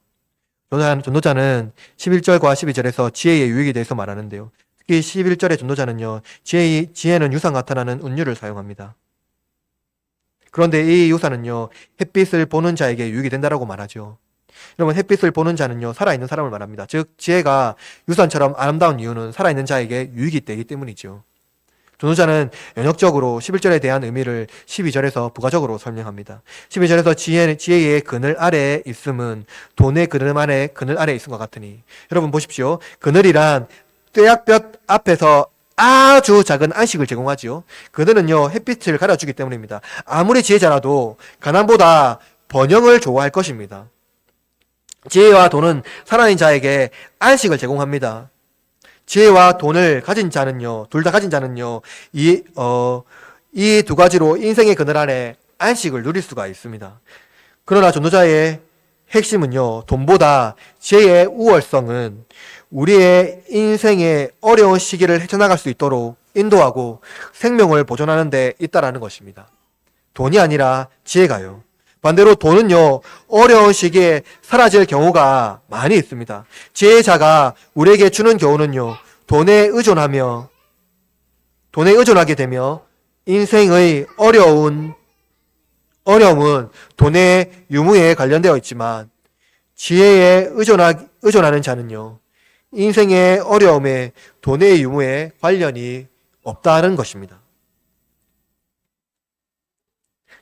전도자는 11절과 12절에서 지혜의 유익에 대해서 말하는데요. 특히 11절의 전도자는요, 지혜는 유산 나타나는 운율을 사용합니다. 그런데 이 유산은요, 햇빛을 보는 자에게 유익이 된다라고 말하죠. 여러분, 햇빛을 보는 자는요, 살아있는 사람을 말합니다. 즉, 지혜가 유산처럼 아름다운 이유는 살아있는 자에게 유익이 되기 때문이죠. 전도자는 연역적으로 11절에 대한 의미를 12절에서 부가적으로 설명합니다. 12절에서 지혜의 그늘 아래에 있음은 돈의 그늘 아래에 있은 것 같으니. 여러분 보십시오. 그늘이란 뙤약볕 앞에서 아주 작은 안식을 제공하지요. 그늘은요, 햇빛을 가려주기 때문입니다. 아무리 지혜자라도 가난보다 번영을 좋아할 것입니다. 지혜와 돈은 살아있는 자에게 안식을 제공합니다. 지혜와 돈을 가진 자는요, 둘 다 가진 자는요, 이 두 가지로 인생의 그늘 아래 안식을 누릴 수가 있습니다. 그러나 전도자의 핵심은요, 돈보다 지혜의 우월성은 우리의 인생의 어려운 시기를 헤쳐나갈 수 있도록 인도하고 생명을 보존하는 데 있다라는 것입니다. 돈이 아니라 지혜가요. 반대로 돈은요, 어려운 시기에 사라질 경우가 많이 있습니다. 지혜자가 우리에게 주는 교훈은요, 돈에 의존하게 되며 인생의 어려움은 돈의 유무에 관련되어 있지만 지혜에 의존하는 자는요, 인생의 어려움에 돈의 유무에 관련이 없다는 것입니다.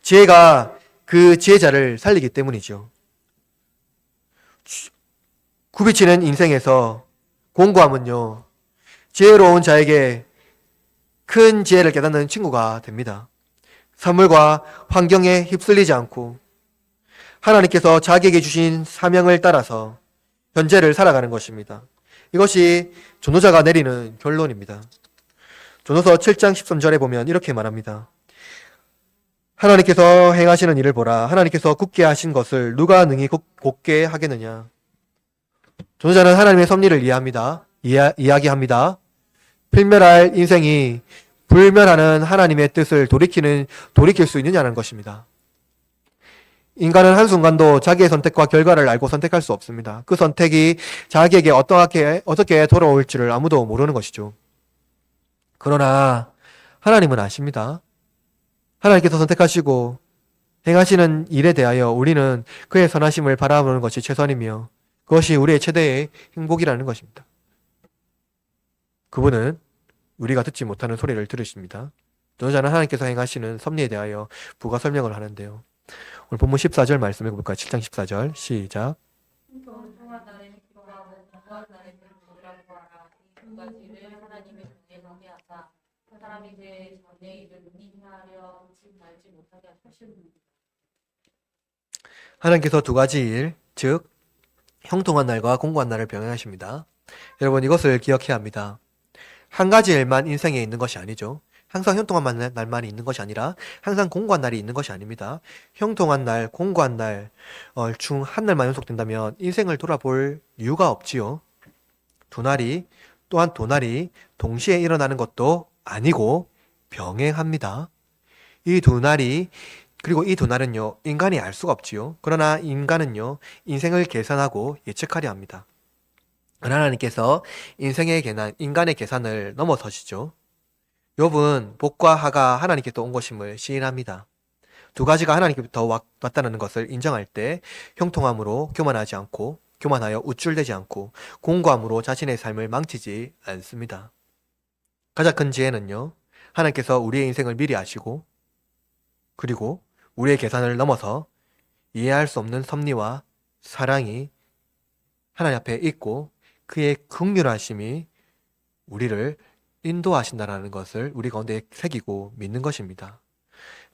지혜가 그 지혜자를 살리기 때문이죠. 굽이치는 인생에서 공고함은요, 지혜로운 자에게 큰 지혜를 깨닫는 친구가 됩니다. 사물과 환경에 휩쓸리지 않고 하나님께서 자기에게 주신 사명을 따라서 현재를 살아가는 것입니다. 이것이 전도자가 내리는 결론입니다. 전도서 7장 13절에 보면 이렇게 말합니다. 하나님께서 행하시는 일을 보라. 하나님께서 굳게 하신 것을 누가 능히 곧게 하겠느냐. 전도자는 하나님의 섭리를 이야기합니다. 필멸할 인생이 불멸하는 하나님의 뜻을 돌이킬 수 있느냐는 것입니다. 인간은 한순간도 자기의 선택과 결과를 알고 선택할 수 없습니다. 그 선택이 자기에게 어떻게 돌아올지를 아무도 모르는 것이죠. 그러나 하나님은 아십니다. 하나님께서 선택하시고 행하시는 일에 대하여 우리는 그의 선하심을 바라보는 것이 최선이며 그것이 우리의 최대의 행복이라는 것입니다. 그분은 우리가 듣지 못하는 소리를 들으십니다. 전도자는 하나님께서 행하시는 섭리에 대하여 부가 설명을 하는데요. 오늘 본문 14절 말씀해 볼까요? 7장 14절 시작. 하나님께서 두 가지 일, 즉 형통한 날과 공고한 날을 병행하십니다. 여러분 이것을 기억해야 합니다. 한 가지 일만 인생에 있는 것이 아니죠. 항상 형통한 날만 있는 것이 아니라 항상 공고한 날이 있는 것이 아닙니다. 형통한 날, 공고한 날 중 한 날만 연속된다면 인생을 돌아볼 이유가 없지요. 두 날이 동시에 일어나는 것도 아니고 병행합니다. 이 두 날은요, 인간이 알 수가 없지요. 그러나 인간은요, 인생을 계산하고 예측하려 합니다. 하나님께서 인간의 계산을 넘어서시죠. 욥은 복과 하가 하나님께서 온 것임을 시인합니다. 두 가지가 하나님께부터 왔다는 것을 인정할 때 형통함으로 교만하여 우쭐대지 않고 공고함으로 자신의 삶을 망치지 않습니다. 가장 큰 지혜는요, 하나님께서 우리의 인생을 미리 아시고 그리고 우리의 계산을 넘어서 이해할 수 없는 섭리와 사랑이 하나님 앞에 있고 그의 긍휼하심이 우리를 인도하신다라는 것을 우리 가운데 새기고 믿는 것입니다.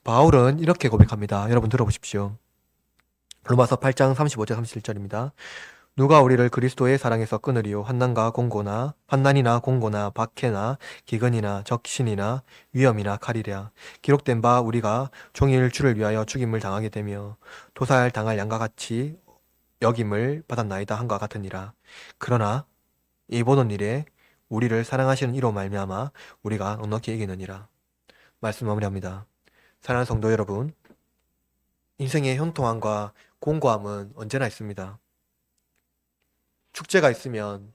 바울은 이렇게 고백합니다. 여러분 들어보십시오. 로마서 8장 35절 37절입니다. 누가 우리를 그리스도의 사랑에서 끊으리요? 환난이나 공고나 박해나 기근이나 적신이나 위험이나 칼이랴. 기록된 바 우리가 종일 주를 위하여 죽임을 당하게 되며 도살 당할 양과 같이 여김을 받았나이다 한과 같으니라. 그러나 이 모든 일에 우리를 사랑하시는 이로 말미암아 우리가 넉넉히 이기느니라. 말씀 마무리합니다. 사랑하는 성도 여러분, 인생의 형통함과 공고함은 언제나 있습니다. 축제가 있으면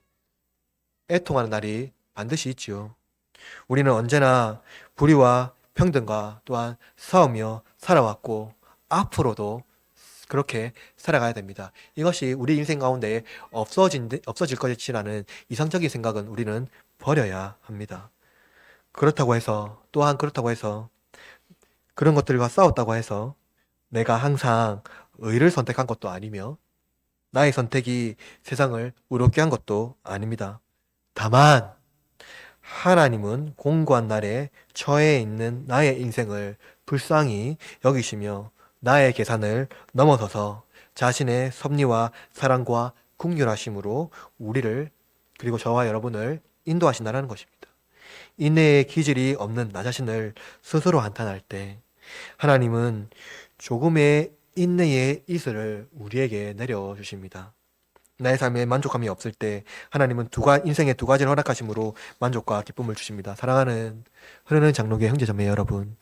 애통하는 날이 반드시 있지요. 우리는 언제나 불의와 평등과 또한 싸우며 살아왔고 앞으로도 그렇게 살아가야 됩니다. 이것이 우리 인생 가운데 없어질 것이라는 이상적인 생각은 우리는 버려야 합니다. 그렇다고 해서 그런 것들과 싸웠다고 해서 내가 항상 의를 선택한 것도 아니며 나의 선택이 세상을 의롭게 한 것도 아닙니다. 다만 하나님은 공고한 날에 처해 있는 나의 인생을 불쌍히 여기시며 나의 계산을 넘어서서 자신의 섭리와 사랑과 긍휼하심으로 우리를 그리고 저와 여러분을 인도하신다는 것입니다. 인내의 기질이 없는 나 자신을 스스로 한탄할 때 하나님은 조금의 인내의 이슬을 우리에게 내려주십니다. 나의 삶에 만족감이 없을 때 하나님은 인생의 두 가지를 허락하심으로 만족과 기쁨을 주십니다. 사랑하는 흐르는 장로교회 형제자매 여러분,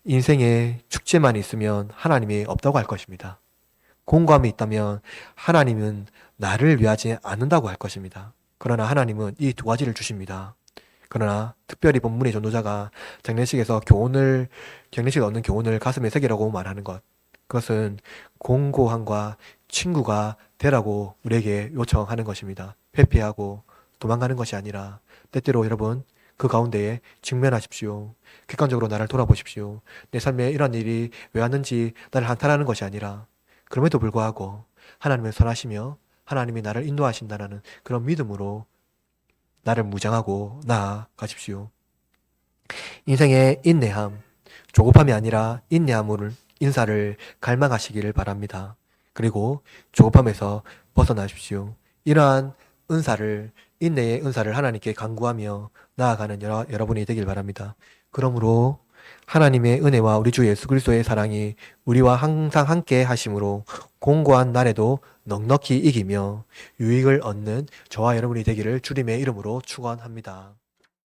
인생에 축제만 있으면 하나님이 없다고 할 것입니다. 공고함이 있다면 하나님은 나를 위하지 않는다고 할 것입니다. 그러나 하나님은 이 두 가지를 주십니다. 그러나 특별히 본문의 전도자가 장례식에서 얻는 교훈을 가슴에 새기라고 말하는 것, 그것은 공고함과 친구가 되라고 우리에게 요청하는 것입니다. 회피하고 도망가는 것이 아니라 때때로 여러분 그 가운데에 직면하십시오. 객관적으로 나를 돌아보십시오. 내 삶에 이런 일이 왜 왔는지 나를 한탄하는 것이 아니라 그럼에도 불구하고 하나님은 선하시며 하나님이 나를 인도하신다는 그런 믿음으로 나를 무장하고 나아가십시오. 인생의 인내함, 조급함이 아니라 인사를 갈망하시기를 바랍니다. 그리고 조급함에서 벗어나십시오. 이러한 인내의 은사를 하나님께 간구하며 나아가는 여러분이 되길 바랍니다. 그러므로 하나님의 은혜와 우리 주 예수 그리스도의 사랑이 우리와 항상 함께 하심으로 공고한 날에도 넉넉히 이기며 유익을 얻는 저와 여러분이 되기를 주님의 이름으로 축원합니다.